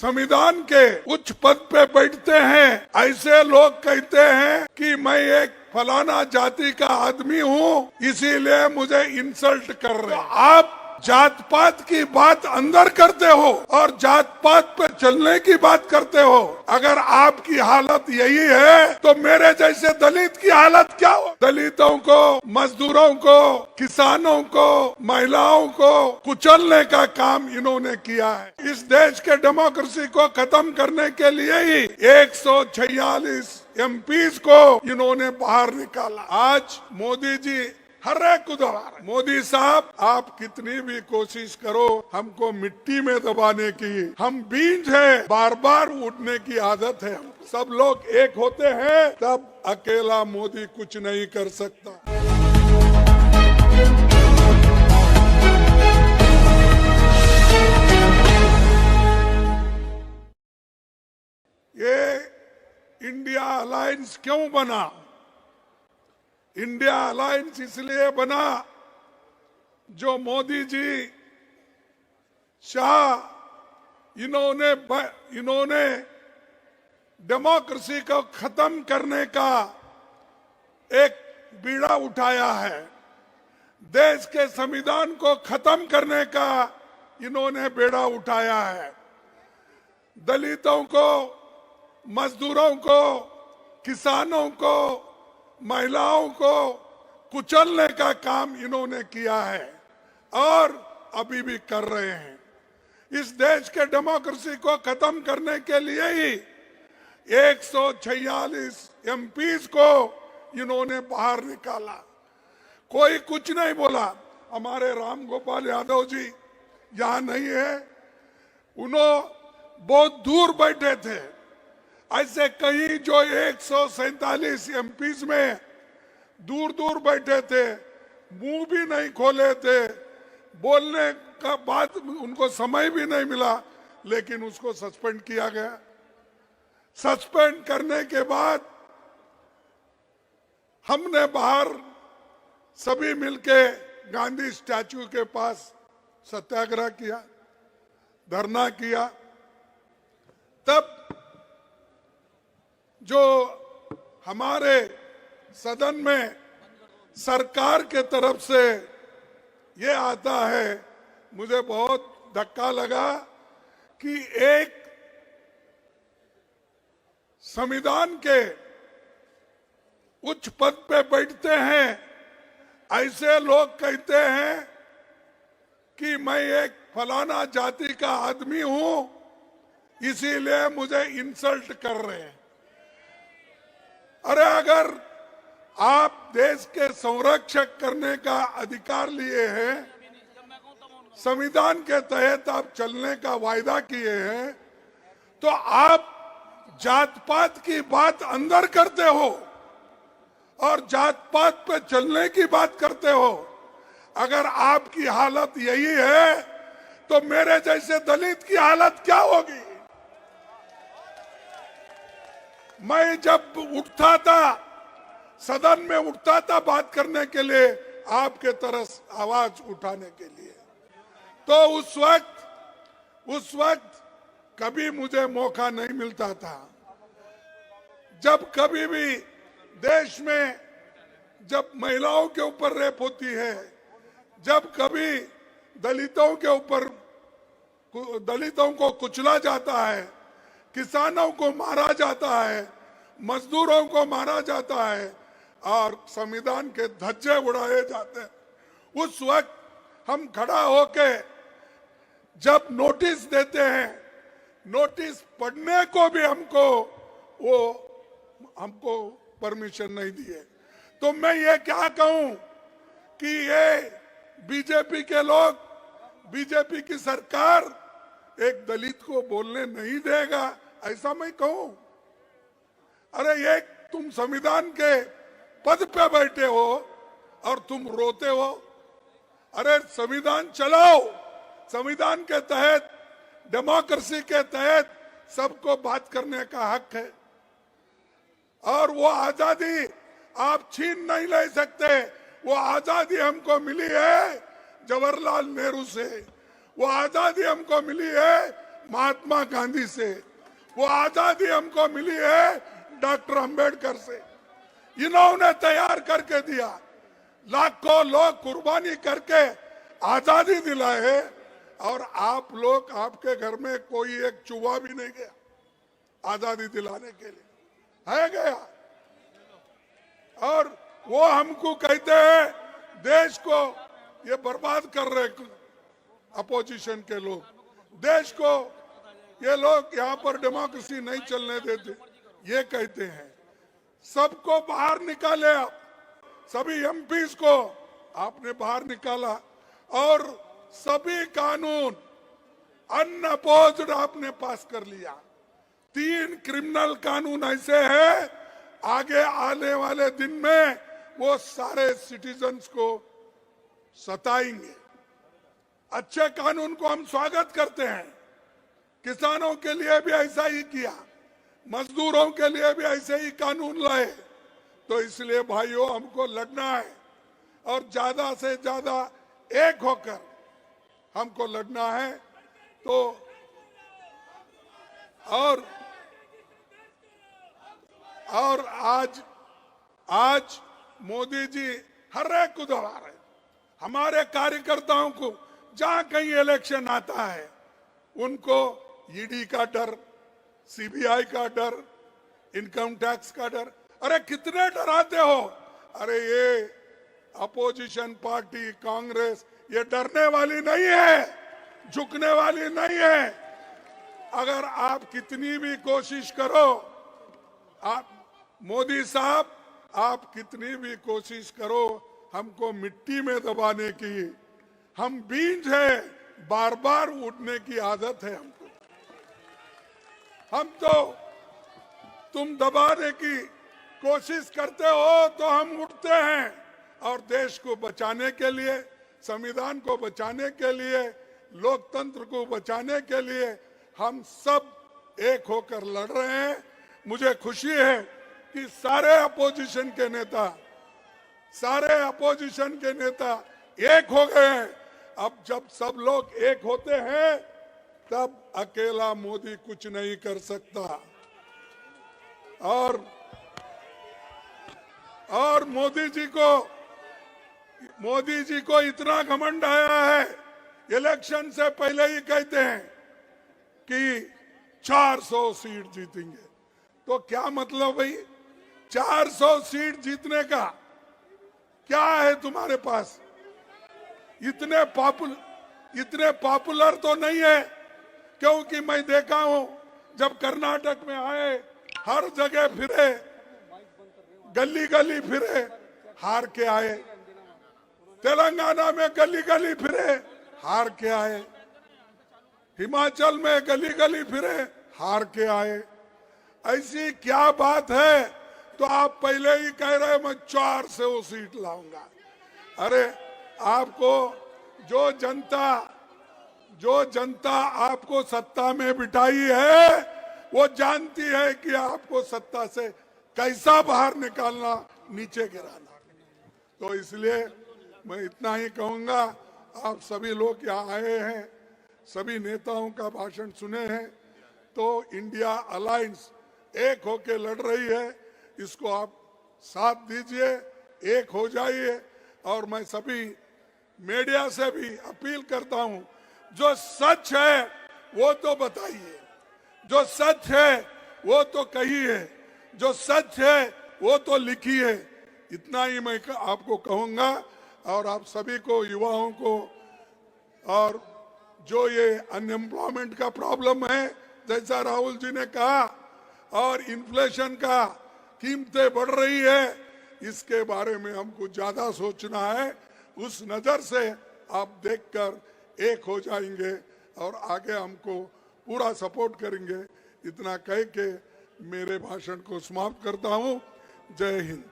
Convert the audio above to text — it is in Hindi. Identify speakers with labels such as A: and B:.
A: संविधान के उच्च पद पे बैठते हैं, ऐसे लोग कहते हैं कि मैं एक फलाना जाति का आदमी हूँ, इसीलिए मुझे इंसल्ट कर रहे हैं। आप जात पात की बात अंदर करते हो और जात पात पे चलने की बात करते हो। अगर आपकी हालत यही है तो मेरे जैसे दलित की हालत क्या हो? दलितों को, मजदूरों को, किसानों को, महिलाओं को कुचलने का काम इन्होंने किया है। इस देश के डेमोक्रेसी को खत्म करने के लिए ही 146 एमपीज को इन्होंने बाहर निकाला। आज मोदी जी हर एक को दबा रहे। मोदी साहब, आप कितनी भी कोशिश करो हमको मिट्टी में दबाने की, हम बीज हैं, बार बार उठने की आदत है। सब लोग एक होते हैं तब अकेला मोदी कुछ नहीं कर सकता। ये इंडिया अलायंस क्यों बना? इंडिया अलायंस इसलिए बना जो मोदी जी, शाह, इन्होंने डेमोक्रेसी को खत्म करने का एक बीड़ा उठाया है। देश के संविधान को खत्म करने का इन्होंने बेड़ा उठाया है। दलितों को, मजदूरों को, किसानों को, महिलाओं को कुचलने का काम इन्होंने किया है और अभी भी कर रहे हैं। इस देश के डेमोक्रेसी को खत्म करने के लिए ही 146 एमपीज को इन्होंने बाहर निकाला। कोई कुछ नहीं बोला। हमारे राम गोपाल यादव जी यहाँ नहीं है, उन्होंने बहुत दूर बैठे थे। ऐसे कई जो 147 एमपीज में दूर दूर बैठे थे, मुंह भी नहीं खोले थे, बोलने का बात उनको समय भी नहीं मिला, लेकिन उसको सस्पेंड किया गया। सस्पेंड करने के बाद हमने बाहर सभी मिलके गांधी स्टैचू के पास सत्याग्रह किया, धरना किया। तब जो हमारे सदन में सरकार के तरफ से ये आता है, मुझे बहुत धक्का लगा कि एक संविधान के उच्च पद पे बैठते हैं, ऐसे लोग कहते हैं कि मैं एक फलाना जाति का आदमी हूं, इसीलिए मुझे इंसल्ट कर रहे हैं। अरे अगर आप देश के संरक्षक करने का अधिकार लिए हैं, संविधान के तहत आप चलने का वायदा किए हैं, तो आप जात पात की बात अंदर करते हो और जात पात पे चलने की बात करते हो। अगर आपकी हालत यही है तो मेरे जैसे दलित की हालत क्या होगी? मैं जब उठता था, सदन में उठता था बात करने के लिए, आपके तरफ आवाज उठाने के लिए, तो उस वक्त कभी मुझे मौका नहीं मिलता था। जब कभी भी देश में जब महिलाओं के ऊपर रेप होती है, जब कभी दलितों को कुचला जाता है, किसानों को मारा जाता है, मजदूरों को मारा जाता है और संविधान के धज्जे उड़ाए जाते हैं, उस वक्त हम खड़ा होके जब नोटिस देते हैं, नोटिस पढ़ने को भी हमको परमिशन नहीं दिए। तो मैं ये क्या कहूं कि ये बीजेपी के लोग, बीजेपी की सरकार एक दलित को बोलने नहीं देगा, ऐसा मैं कहूं? अरे ये तुम संविधान के पद पे बैठे हो और तुम रोते हो। अरे संविधान चलाओ, संविधान के तहत, डेमोक्रेसी के तहत सबको बात करने का हक है और वो आजादी आप छीन नहीं ले सकते। वो आजादी हमको मिली है जवाहरलाल नेहरू से, वो आजादी हमको मिली है महात्मा गांधी से, वो आजादी हमको मिली है डॉक्टर अंबेडकर से। इन्होंने तैयार करके दिया, लाखों लोग कुर्बानी करके आजादी दिलाए है, और आप लोग, आपके घर में कोई एक चूहा भी नहीं गया आजादी दिलाने के लिए, है गया? और वो हमको कहते हैं देश को ये बर्बाद कर रहे अपोजिशन के लोग, देश को ये लोग यहाँ पर डेमोक्रेसी नहीं चलने देते, ये कहते हैं। सबको बाहर निकाले आप, सभी एमपीज को आपने बाहर निकाला, और सभी कानून अनअपोज्ड आपने पास कर लिया। 3 क्रिमिनल कानून ऐसे हैं, आगे आने वाले दिन में वो सारे सिटीजन्स को सताएंगे। अच्छे कानून को हम स्वागत करते हैं, किसानों के लिए भी ऐसा ही किया, मजदूरों के लिए भी ऐसे ही कानून लाए। तो इसलिए भाइयों हमको लड़ना है, और ज्यादा से ज्यादा एक होकर हमको लड़ना है। तो और आज मोदी जी हर एक को दोहरा रहे, हमारे कार्यकर्ताओं को जहां कहीं इलेक्शन आता है उनको ईडी का डर, सीबीआई का डर, इनकम टैक्स का डर। अरे कितने डराते हो? अरे ये अपोजिशन पार्टी कांग्रेस ये डरने वाली नहीं है, झुकने वाली नहीं है। अगर आप कितनी भी कोशिश करो, आप मोदी साहब आप कितनी भी कोशिश करो हमको मिट्टी में दबाने की, हम बीज है, बार बार उठने की आदत है हमको। हम तो तुम दबाने की कोशिश करते हो तो हम उठते हैं, और देश को बचाने के लिए, संविधान को बचाने के लिए, लोकतंत्र को बचाने के लिए हम सब एक होकर लड़ रहे हैं। मुझे खुशी है कि सारे अपोजिशन के नेता एक हो गए हैं। अब जब सब लोग एक होते हैं तब अकेला मोदी कुछ नहीं कर सकता। और मोदी जी को इतना घमंड आया है, इलेक्शन से पहले ही कहते हैं कि 400 सीट जीतेंगे। तो क्या मतलब भाई, 400 सीट जीतने का क्या है तुम्हारे पास? इतने पॉपुलर तो नहीं है, क्योंकि मैं देखा हूं जब कर्नाटक में आए हर जगह फिरे, गली गली फिरे, हार के आए। तेलंगाना में गली गली फिरे, हार के आए। हिमाचल में गली गली फिरे, हार के आए। ऐसी क्या बात है? तो आप पहले ही कह रहे मैं 400 सीट लाऊंगा। अरे आपको जो जनता आपको सत्ता में बिठाई है वो जानती है कि आपको सत्ता से कैसा बाहर निकालना, नीचे गिराना। तो इसलिए मैं इतना ही कहूंगा, आप सभी लोग यहाँ आए हैं, सभी नेताओं का भाषण सुने हैं, तो इंडिया अलायंस एक होके लड़ रही है, इसको आप साथ दीजिए, एक हो जाइए। और मैं सभी मीडिया से भी अपील करता हूं, जो सच है वो तो बताइए, जो सच है वो तो कहिए, जो सच है वो तो लिखिए। इतना ही मैं आपको कहूंगा। और आप सभी को, युवाओं को, और जो ये अनएम्प्लॉयमेंट का प्रॉब्लम है, जैसा राहुल जी ने कहा, और इन्फ्लेशन का कीमतें बढ़ रही है, इसके बारे में हमको ज्यादा सोचना है। उस नजर से आप देखकर एक हो जाएंगे और आगे हमको पूरा सपोर्ट करेंगे। इतना कह के मेरे भाषण को समाप्त करता हूं। जय हिंद।